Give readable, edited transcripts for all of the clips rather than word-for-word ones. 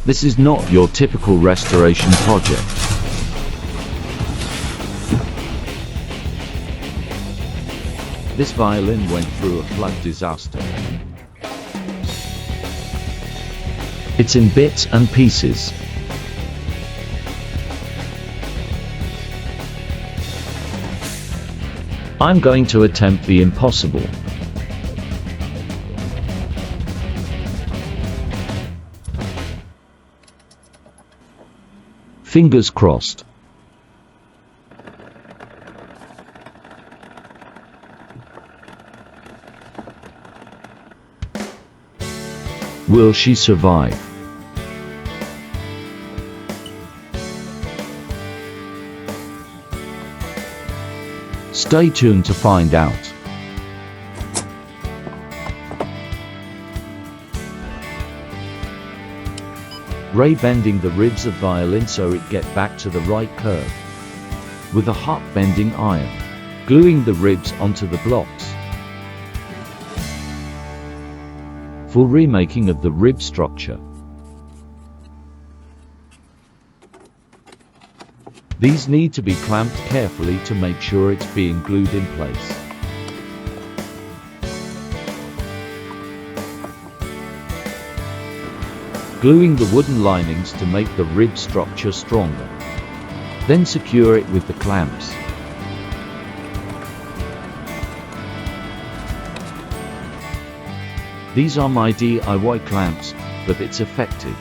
This is not your typical restoration project. This violin went through a flood disaster. It's in bits and pieces. I'm going to attempt the impossible. Fingers crossed. Will she survive? Stay tuned to find out. Ray bending the ribs of violin so it get back to the right curve. With a hot bending iron. Gluing the ribs onto the blocks. For remaking of the rib structure. These need to be clamped carefully to make sure it's being glued in place. Gluing the wooden linings to make the rib structure stronger. Then secure it with the clamps. These are my DIY clamps, but it's effective.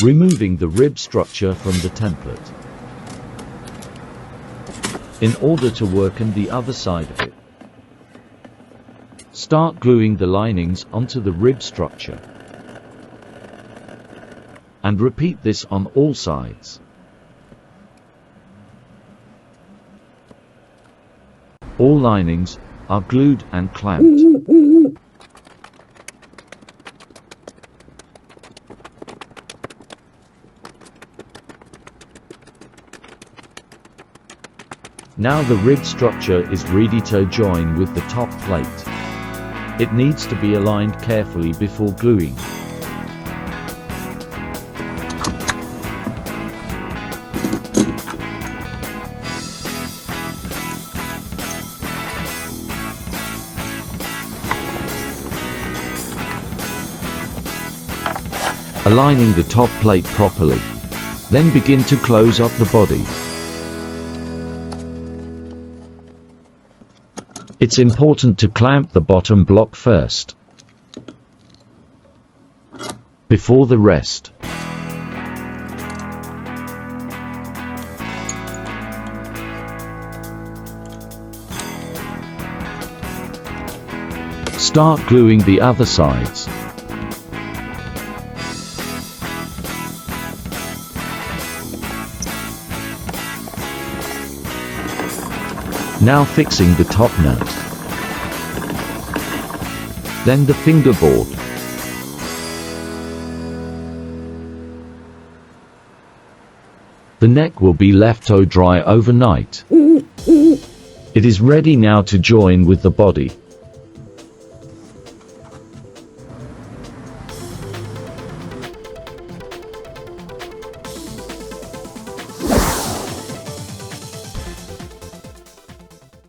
Removing the rib structure from the template. In order to work on the other side of it. Start gluing the linings onto the rib structure. And repeat this on all sides. All linings are glued and clamped. Now the rib structure is ready to join with the top plate. It needs to be aligned carefully before gluing. Aligning the top plate properly. Then begin to close up the body. It's important to clamp the bottom block first, before the rest. Start gluing the other sides. Now fixing the top nut. Then the fingerboard. The neck will be left to dry overnight. It is ready now to join with the body.